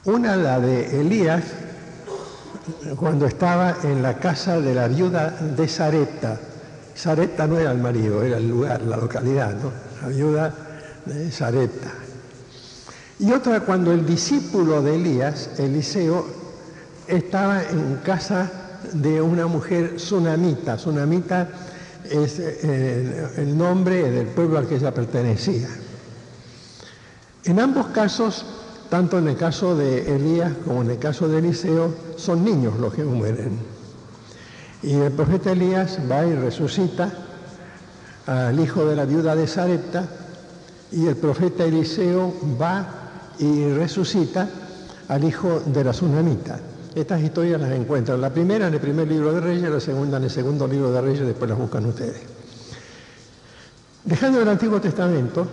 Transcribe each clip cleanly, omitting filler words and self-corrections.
Una, la de Elías, cuando estaba en la casa de la viuda de Sarepta. Sarepta no era el marido, era el lugar, la localidad, ¿no? La viuda de Sarepta. Y otra, cuando el discípulo de Elías, Eliseo, estaba en casa de una mujer sunamita. Sunamita es el nombre del pueblo al que ella pertenecía. En ambos casos, tanto en el caso de Elías como en el caso de Eliseo, son niños los que mueren. Y el profeta Elías va y resucita al hijo de la viuda de Sarepta, y el profeta Eliseo va y resucita al hijo de la sunamita. Estas historias las encuentran, la primera en el primer libro de Reyes, la segunda en el segundo libro de Reyes, después las buscan ustedes. Dejando el Antiguo Testamento,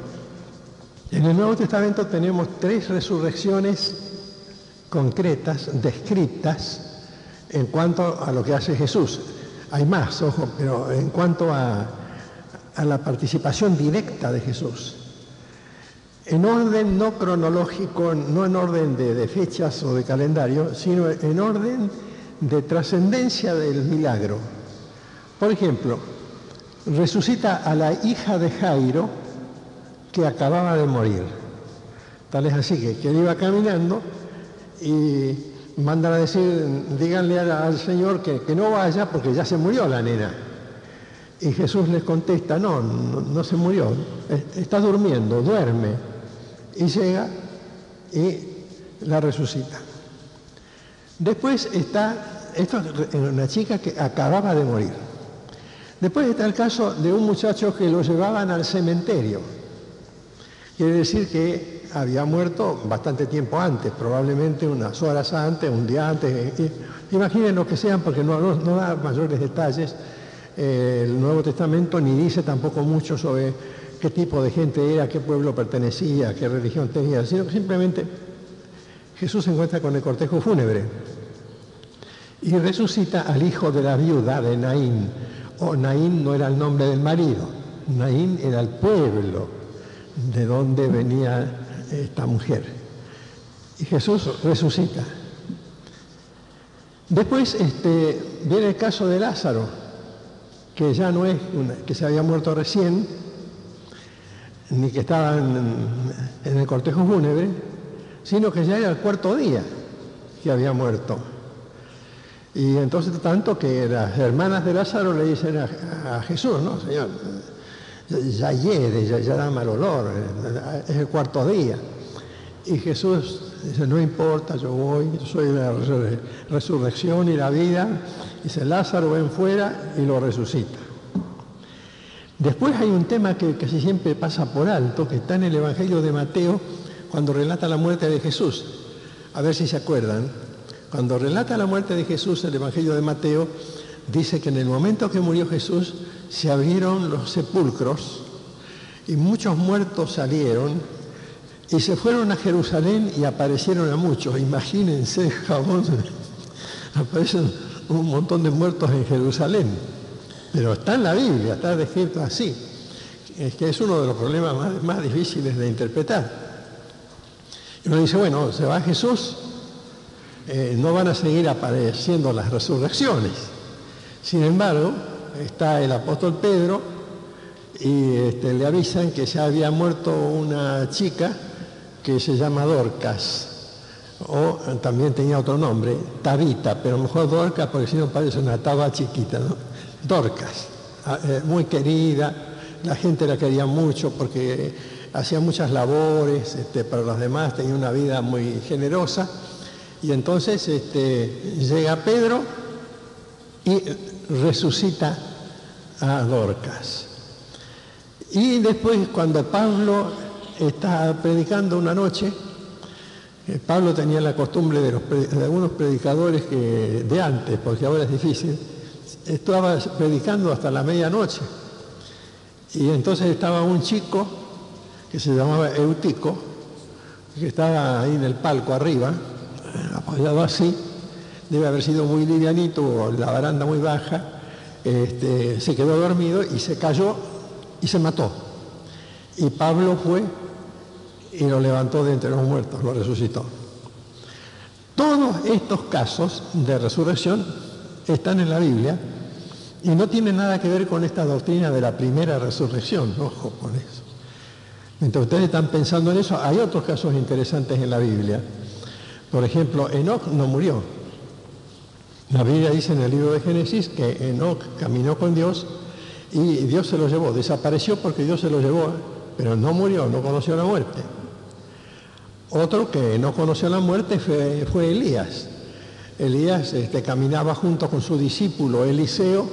en el Nuevo Testamento tenemos 3 resurrecciones concretas, descritas, en cuanto a lo que hace Jesús. Hay más, ojo, pero en cuanto a la participación directa de Jesús. En orden no cronológico, no en orden de fechas o de calendario, sino en orden de trascendencia del milagro. Por ejemplo, resucita a la hija de Jairo, que acababa de morir. Tal es así que él iba caminando y mandan a decir, díganle al Señor que no vaya porque ya se murió la nena. Y Jesús les contesta, no se murió, está durmiendo, duerme. Y llega y la resucita. Después está, esto es una chica que acababa de morir. Después está el caso de un muchacho que lo llevaban al cementerio. Quiere decir que había muerto bastante tiempo antes, probablemente unas horas antes, un día antes. Imaginen lo que sean, porque no da mayores detalles el Nuevo Testamento, ni dice tampoco mucho sobre qué tipo de gente era, qué pueblo pertenecía, qué religión tenía, sino que simplemente Jesús se encuentra con el cortejo fúnebre y resucita al hijo de la viuda de Naín. Naín no era el nombre del marido, Naín era el pueblo de donde venía esta mujer. Y Jesús resucita. Después viene el caso de Lázaro, que ya no es que se había muerto recién, ni que estaba en el cortejo fúnebre, sino que ya era el 4.º día que había muerto. Y entonces tanto que las hermanas de Lázaro le dicen a Jesús, no, Señor, ya hiede, ya da mal olor, es el 4.º día. Y Jesús dice, no importa, yo voy, yo soy la resurrección y la vida. Dice, Lázaro, ven fuera, y lo resucita. Después hay un tema que casi siempre pasa por alto, que está en el Evangelio de Mateo, cuando relata la muerte de Jesús. A ver si se acuerdan. Cuando relata la muerte de Jesús, el Evangelio de Mateo, dice que en el momento que murió Jesús, se abrieron los sepulcros y muchos muertos salieron y se fueron a Jerusalén y aparecieron a muchos. Imagínense, jabón, aparecen un montón de muertos en Jerusalén. Pero está en la Biblia, está descrito así. Es que es uno de los problemas más difíciles de interpretar. Y uno dice, bueno, se va Jesús, no van a seguir apareciendo las resurrecciones. Sin embargo, está el apóstol Pedro y le avisan que ya había muerto una chica que se llama Dorcas, o también tenía otro nombre, Tabita, pero mejor Dorcas porque si no parece una taba chiquita, ¿no? Dorcas, muy querida, la gente la quería mucho porque hacía muchas labores para los demás, tenía una vida muy generosa, y entonces llega Pedro y resucita a Dorcas. Y después, cuando Pablo está predicando una noche, Pablo tenía la costumbre de algunos predicadores que de antes, porque ahora es difícil, estaba predicando hasta la medianoche. Y entonces estaba un chico que se llamaba Eutico, que estaba ahí en el palco arriba, apoyado así, debe haber sido muy livianito, la baranda muy baja, se quedó dormido y se cayó y se mató. Y Pablo fue y lo levantó de entre los muertos, lo resucitó. Todos estos casos de resurrección están en la Biblia y no tienen nada que ver con esta doctrina de la primera resurrección. Ojo con eso. Mientras ustedes están pensando en eso, hay otros casos interesantes en la Biblia. Por ejemplo, Enoc no murió. La Biblia dice en el libro de Génesis que Enoc caminó con Dios y Dios se lo llevó. Desapareció porque Dios se lo llevó, pero no murió, no conoció la muerte. Otro que no conoció la muerte fue Elías. Elías caminaba junto con su discípulo Eliseo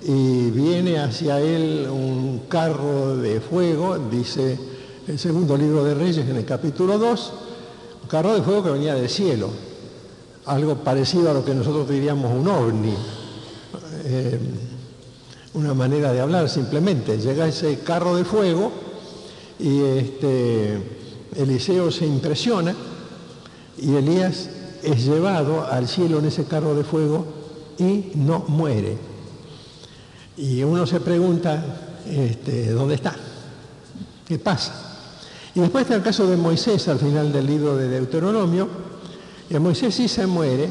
y viene hacia él un carro de fuego, dice el segundo libro de Reyes en el capítulo 2, un carro de fuego que venía del cielo, algo parecido a lo que nosotros diríamos un ovni, una manera de hablar simplemente. Llega ese carro de fuego y Eliseo se impresiona y Elías es llevado al cielo en ese carro de fuego y no muere. Y uno se pregunta, ¿dónde está? ¿Qué pasa? Y después está el caso de Moisés al final del libro de Deuteronomio. Y Moisés sí se muere,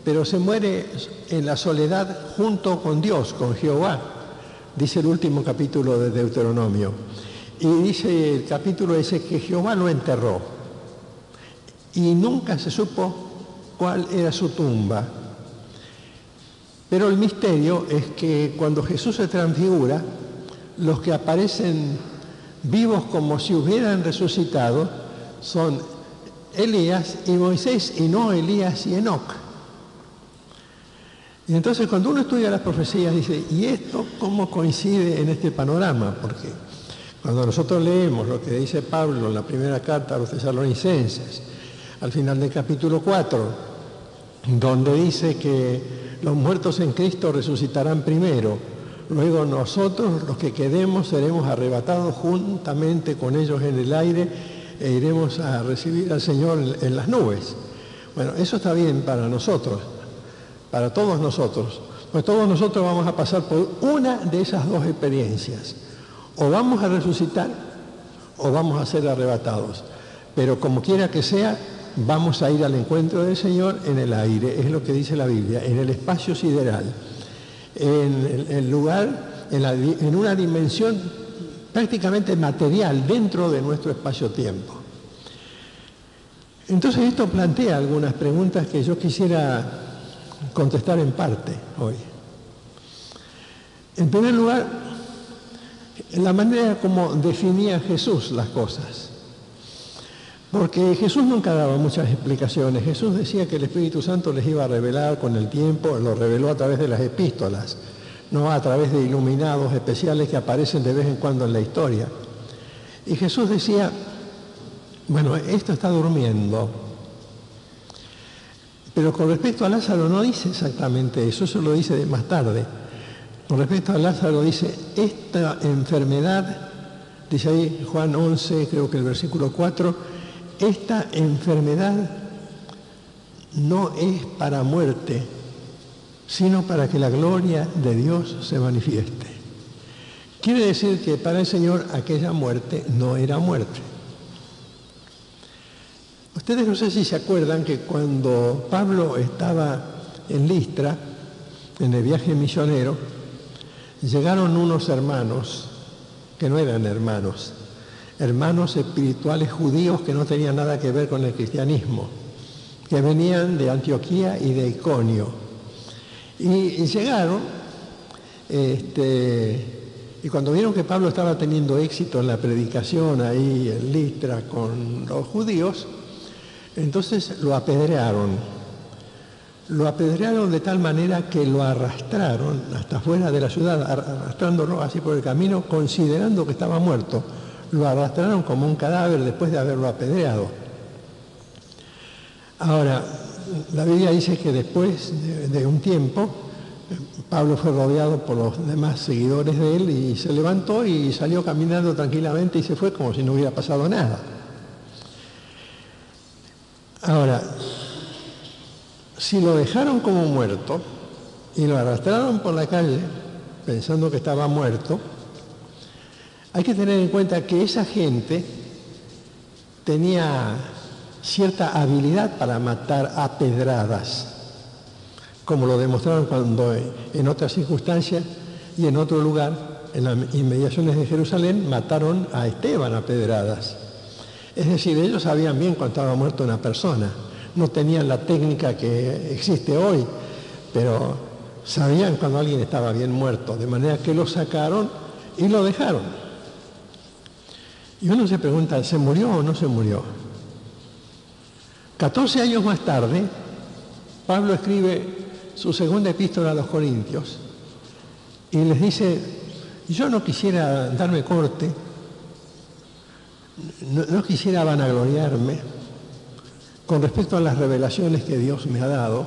pero se muere en la soledad junto con Dios, con Jehová, dice el último capítulo de Deuteronomio. Y dice el capítulo ese que Jehová lo enterró y nunca se supo cuál era su tumba. Pero el misterio es que cuando Jesús se transfigura, los que aparecen vivos como si hubieran resucitado son Elías y Moisés y no Elías y Enoc. Y entonces cuando uno estudia las profecías dice, ¿y esto cómo coincide en este panorama? Porque cuando nosotros leemos lo que dice Pablo en la primera carta a los tesalonicenses, al final del capítulo 4, donde dice que los muertos en Cristo resucitarán primero, luego nosotros, los que quedemos, seremos arrebatados juntamente con ellos en el aire e iremos a recibir al Señor en las nubes. Bueno, eso está bien para nosotros, para todos nosotros, pues todos nosotros vamos a pasar por una de esas dos experiencias. O vamos a resucitar o vamos a ser arrebatados. Pero como quiera que sea, vamos a ir al encuentro del Señor en el aire, es lo que dice la Biblia, en el espacio sideral, en el lugar, en una dimensión prácticamente material dentro de nuestro espacio-tiempo. Entonces esto plantea algunas preguntas que yo quisiera contestar en parte hoy. En primer lugar, la manera como definía Jesús las cosas. Porque Jesús nunca daba muchas explicaciones. Jesús decía que el Espíritu Santo les iba a revelar con el tiempo, lo reveló a través de las epístolas, no a través de iluminados especiales que aparecen de vez en cuando en la historia. Y Jesús decía, bueno, esto está durmiendo. Pero con respecto a Lázaro no dice exactamente eso, eso lo dice de más tarde. Con respecto a Lázaro dice, esta enfermedad, dice ahí Juan 11, creo que el versículo 4, esta enfermedad no es para muerte, sino para que la gloria de Dios se manifieste. Quiere decir que para el Señor aquella muerte no era muerte. Ustedes no sé si se acuerdan que cuando Pablo estaba en Listra, en el viaje misionero, llegaron unos hermanos que no eran hermanos espirituales judíos que no tenían nada que ver con el cristianismo, que venían de Antioquía y de Iconio. Y llegaron, y cuando vieron que Pablo estaba teniendo éxito en la predicación ahí en Listra con los judíos, entonces lo apedrearon. Lo apedrearon de tal manera que lo arrastraron hasta fuera de la ciudad, arrastrándolo así por el camino, considerando que estaba muerto. Lo arrastraron como un cadáver después de haberlo apedreado. Ahora, la Biblia dice que después de un tiempo, Pablo fue rodeado por los demás seguidores de él y se levantó y salió caminando tranquilamente y se fue como si no hubiera pasado nada. Ahora, si lo dejaron como muerto y lo arrastraron por la calle pensando que estaba muerto, hay que tener en cuenta que esa gente tenía cierta habilidad para matar a pedradas, como lo demostraron cuando en otras circunstancias y en otro lugar, en las inmediaciones de Jerusalén, mataron a Esteban a pedradas. Es decir, ellos sabían bien cuando estaba muerta una persona. No tenían la técnica que existe hoy, pero sabían cuando alguien estaba bien muerto, de manera que lo sacaron y lo dejaron. Y uno se pregunta, ¿se murió o no se murió? 14 años más tarde, Pablo escribe su segunda epístola a los Corintios y les dice: yo no quisiera darme corte, no quisiera vanagloriarme con respecto a las revelaciones que Dios me ha dado,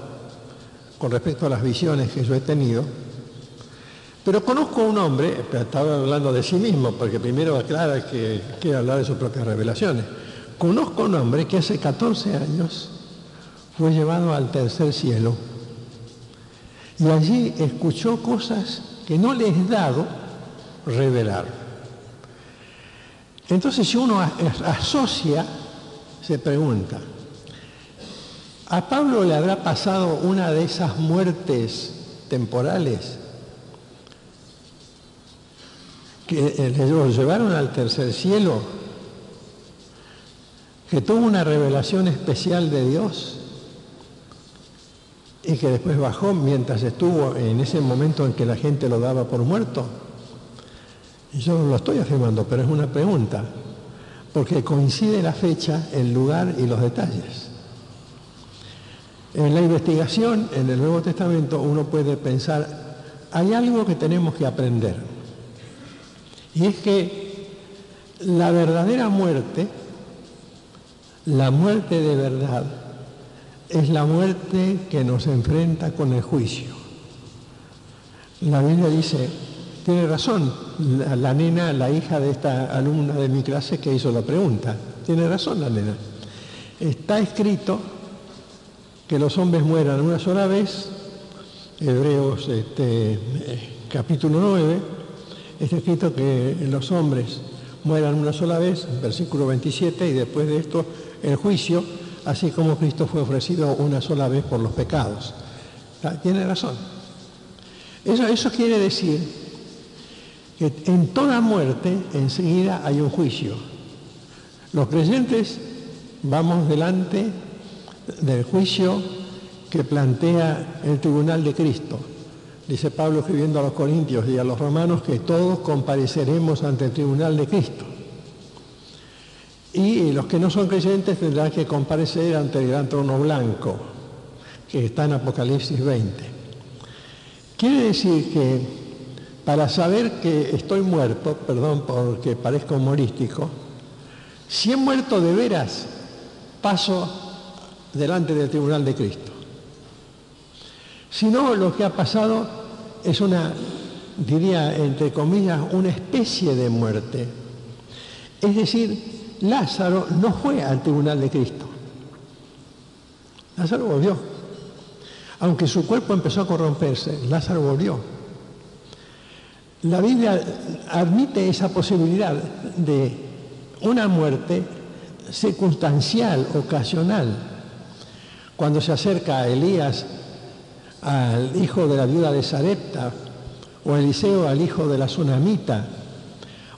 con respecto a las visiones que yo he tenido, pero conozco a un hombre, estaba hablando de sí mismo, porque primero aclara que quiere hablar de sus propias revelaciones. Conozco a un hombre que hace 14 años fue llevado al tercer cielo y allí escuchó cosas que no le es dado revelar. Entonces, si uno asocia, se pregunta, ¿a Pablo le habrá pasado una de esas muertes temporales que le llevaron al tercer cielo, que tuvo una revelación especial de Dios y que después bajó mientras estuvo en ese momento en que la gente lo daba por muerto? Y yo no lo estoy afirmando, pero es una pregunta, porque coincide la fecha, el lugar y los detalles. En la investigación, en el Nuevo Testamento, uno puede pensar, hay algo que tenemos que aprender, y es que la verdadera muerte, la muerte de verdad, es la muerte que nos enfrenta con el juicio. La Biblia dice, tiene razón, la nena, la hija de esta alumna de mi clase que hizo la pregunta, tiene razón la nena. Está escrito que los hombres mueran una sola vez, Hebreos capítulo 9, está escrito que los hombres mueran una sola vez, versículo 27, y después de esto el juicio, así como Cristo fue ofrecido una sola vez por los pecados. Tiene razón. Eso quiere decir que en toda muerte enseguida hay un juicio. Los creyentes vamos delante del juicio que plantea el tribunal de Cristo. Dice Pablo escribiendo a los Corintios y a los romanos que todos compareceremos ante el tribunal de Cristo. Y los que no son creyentes tendrán que comparecer ante el gran trono blanco, que está en Apocalipsis 20. Quiere decir que para saber que estoy muerto, perdón porque parezco humorístico, si he muerto de veras, paso delante del tribunal de Cristo. Si no, lo que ha pasado es una, diría entre comillas, una especie de muerte. Es decir, Lázaro no fue al tribunal de Cristo. Lázaro volvió. Aunque su cuerpo empezó a corromperse, Lázaro volvió. La Biblia admite esa posibilidad de una muerte circunstancial, ocasional. Cuando se acerca a Elías al hijo de la viuda de Sarepta, o Eliseo al hijo de la Sunamita,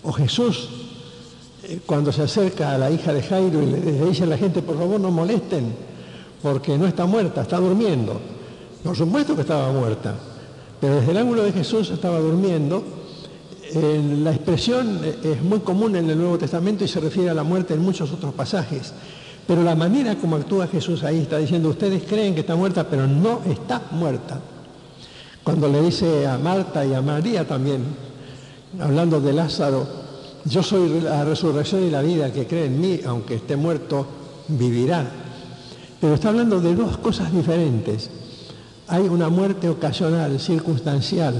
o Jesús cuando se acerca a la hija de Jairo y le dice a la gente, por favor no molesten, porque no está muerta, está durmiendo. Por supuesto que estaba muerta, pero desde el ángulo de Jesús estaba durmiendo. La expresión es muy común en el Nuevo Testamento y se refiere a la muerte en muchos otros pasajes. Pero la manera como actúa Jesús ahí está diciendo, ustedes creen que está muerta, pero no está muerta. Cuando le dice a Marta y a María también, hablando de Lázaro, yo soy la resurrección y la vida, el que cree en mí, aunque esté muerto, vivirá. Pero está hablando de dos cosas diferentes. Hay una muerte ocasional, circunstancial,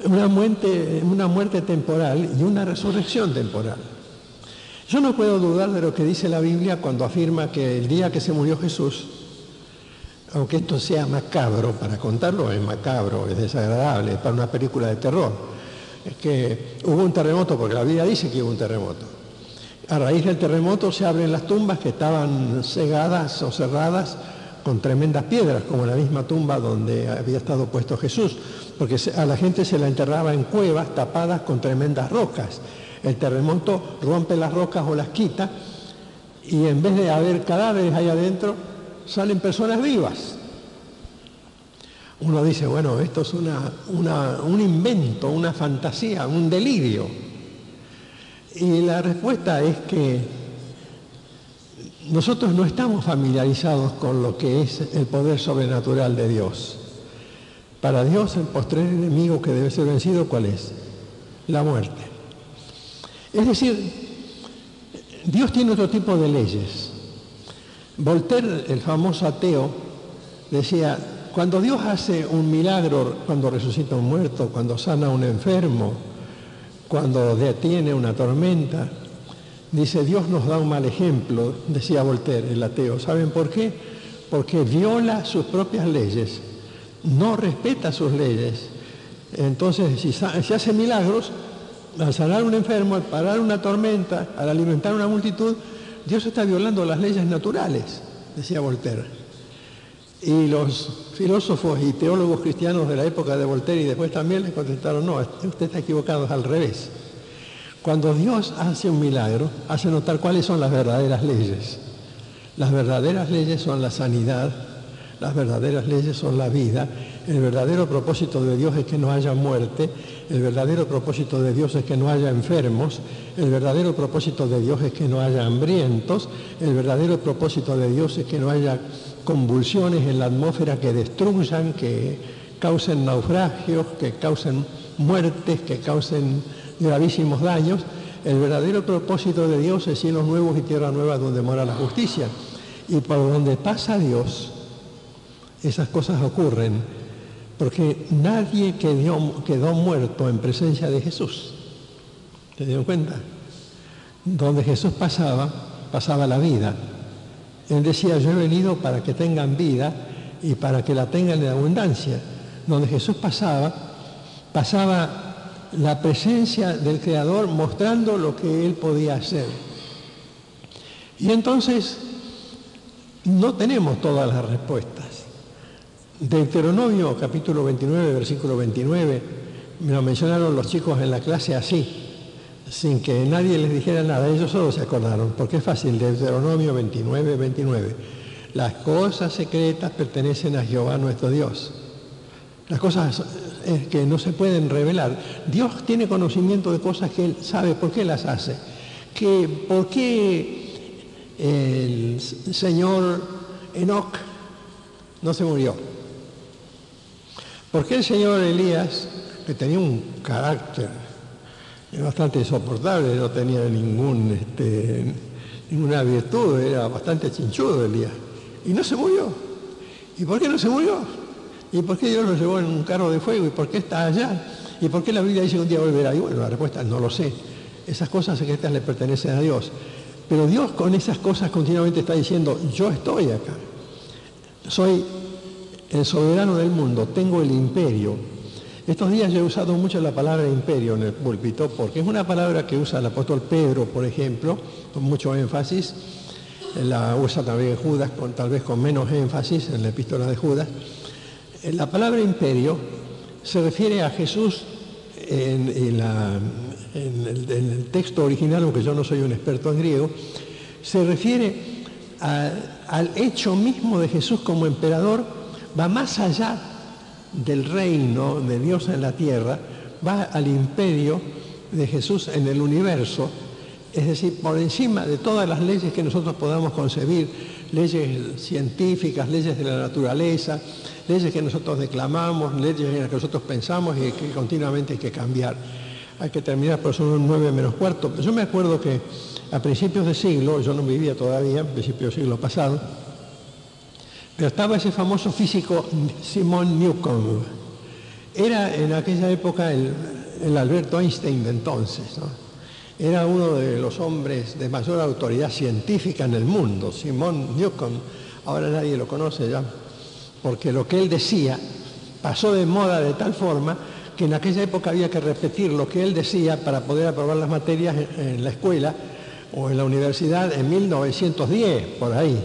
una muerte temporal y una resurrección temporal. Yo no puedo dudar de lo que dice la Biblia cuando afirma que el día que se murió Jesús, aunque esto sea macabro, para contarlo es macabro, es desagradable, es para una película de terror, es que hubo un terremoto, porque la Biblia dice que hubo un terremoto. A raíz del terremoto se abren las tumbas que estaban cegadas o cerradas con tremendas piedras, como la misma tumba donde había estado puesto Jesús, porque a la gente se la enterraba en cuevas tapadas con tremendas rocas. El terremoto rompe las rocas o las quita, y en vez de haber cadáveres ahí adentro, salen personas vivas. Uno dice, bueno, esto es un invento, una fantasía, un delirio. Y la respuesta es que nosotros no estamos familiarizados con lo que es el poder sobrenatural de Dios. Para Dios, el postrer enemigo que debe ser vencido, ¿cuál es? La muerte. Es decir, Dios tiene otro tipo de leyes. Voltaire, el famoso ateo, decía, cuando Dios hace un milagro, cuando resucita a un muerto, cuando sana a un enfermo, cuando detiene una tormenta, dice, Dios nos da un mal ejemplo, decía Voltaire, el ateo. ¿Saben por qué? Porque viola sus propias leyes, no respeta sus leyes. Entonces, si hace milagros, al sanar a un enfermo, al parar una tormenta, al alimentar a una multitud, Dios está violando las leyes naturales, decía Voltaire. Y los filósofos y teólogos cristianos de la época de Voltaire y después también le contestaron, no, usted está equivocado, es al revés. Cuando Dios hace un milagro, hace notar cuáles son las verdaderas leyes. Las verdaderas leyes son la sanidad, las verdaderas leyes son la vida. El verdadero propósito de Dios es que no haya muerte, el verdadero propósito de Dios es que no haya enfermos, el verdadero propósito de Dios es que no haya hambrientos, el verdadero propósito de Dios es que no haya convulsiones en la atmósfera que destruyan, que causen naufragios, que causen muertes, que causen gravísimos daños. El verdadero propósito de Dios es cielos nuevos y tierra nueva donde mora la justicia. Y por donde pasa Dios, esas cosas ocurren, porque nadie quedó muerto en presencia de Jesús. ¿Se dieron cuenta? Donde Jesús pasaba la vida. Él decía, yo he venido para que tengan vida y para que la tengan en abundancia. Donde Jesús pasaba la presencia del Creador mostrando lo que Él podía hacer. Y entonces no tenemos todas las respuestas. Deuteronomio capítulo 29, versículo 29, me lo mencionaron los chicos en la clase así, sin que nadie les dijera nada, ellos solo se acordaron, porque es fácil, Deuteronomio 29, 29. Las cosas secretas pertenecen a Jehová nuestro Dios. Las cosas que no se pueden revelar. Dios tiene conocimiento de cosas que Él sabe por qué las hace. ¿Por qué el señor Enoc no se murió? ¿Por qué el señor Elías, que tenía un carácter bastante insoportable, no tenía ninguna virtud, era bastante chinchudo Elías, y no se murió? ¿Y por qué no se murió? ¿Y por qué Dios lo llevó en un carro de fuego? ¿Y por qué está allá? ¿Y por qué la Biblia dice que un día volverá? Y bueno, la respuesta es no lo sé. Esas cosas secretas le pertenecen a Dios. Pero Dios con esas cosas continuamente está diciendo, yo estoy acá. Soy el soberano del mundo, tengo el imperio. Estos días yo he usado mucho la palabra imperio en el púlpito, porque es una palabra que usa el apóstol Pedro, por ejemplo, con mucho énfasis. La usa también Judas, tal vez con menos énfasis en la epístola de Judas. La palabra imperio se refiere a Jesús en el texto original, aunque yo no soy un experto en griego, se refiere al hecho mismo de Jesús como emperador, va más allá del reino de Dios en la tierra, va al imperio de Jesús en el universo, es decir, por encima de todas las leyes que nosotros podamos concebir, leyes científicas, leyes de la naturaleza, leyes que nosotros declamamos, leyes en las que nosotros pensamos y que continuamente hay que cambiar. Hay que terminar, por son 9 menos cuarto. Yo me acuerdo que a principios de siglo, yo no vivía todavía, a principios del siglo pasado, pero estaba ese famoso físico Simon Newcomb. Era en aquella época el Alberto Einstein de entonces, ¿no? Era uno de los hombres de mayor autoridad científica en el mundo, Simon Newcomb. Ahora nadie lo conoce ya, porque lo que él decía pasó de moda de tal forma que en aquella época había que repetir lo que él decía para poder aprobar las materias en la escuela, o en la universidad en 1910, por ahí.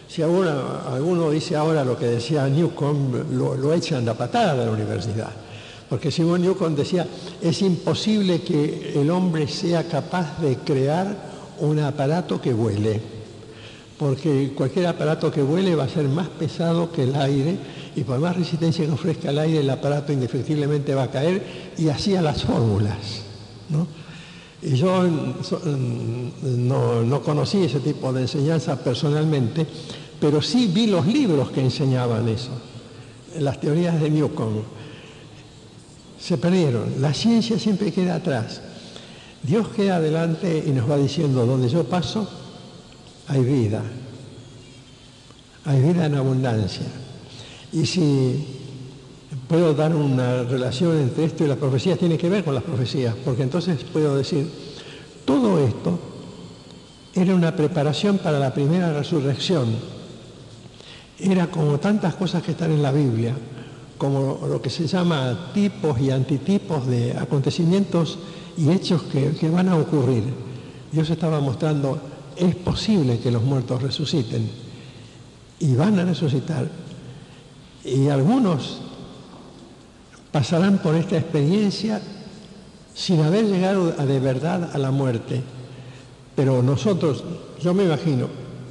Si alguno dice ahora lo que decía Newcomb, lo echan de patada de la universidad. Porque Simon Newcomb decía, es imposible que el hombre sea capaz de crear un aparato que vuele, porque cualquier aparato que vuele va a ser más pesado que el aire, y por más resistencia que ofrezca el aire, el aparato indefectiblemente va a caer, y hacía las fórmulas, ¿no? Y yo no conocí ese tipo de enseñanza personalmente, pero sí vi los libros que enseñaban eso, las teorías de Newcomb. Se perdieron. La ciencia siempre queda atrás. Dios queda adelante y nos va diciendo, donde yo paso, hay vida. Hay vida en abundancia. Y si puedo dar una relación entre esto y las profecías, tiene que ver con las profecías, porque entonces puedo decir, todo esto era una preparación para la primera resurrección. Era como tantas cosas que están en la Biblia, como lo que se llama tipos y antitipos de acontecimientos y hechos que van a ocurrir. Dios estaba mostrando, es posible que los muertos resuciten, y van a resucitar. Y algunos pasarán por esta experiencia sin haber llegado de verdad a la muerte. Pero nosotros, yo me imagino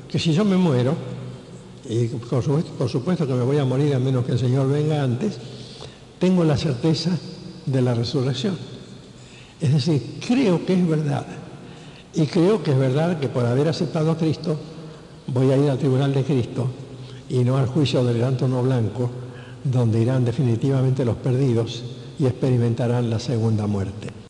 que si yo me muero, y por supuesto que me voy a morir a menos que el Señor venga antes, tengo la certeza de la resurrección. Es decir, creo que es verdad. Y creo que es verdad que por haber aceptado a Cristo, voy a ir al tribunal de Cristo y no al juicio del gran trono blanco, donde irán definitivamente los perdidos y experimentarán la segunda muerte.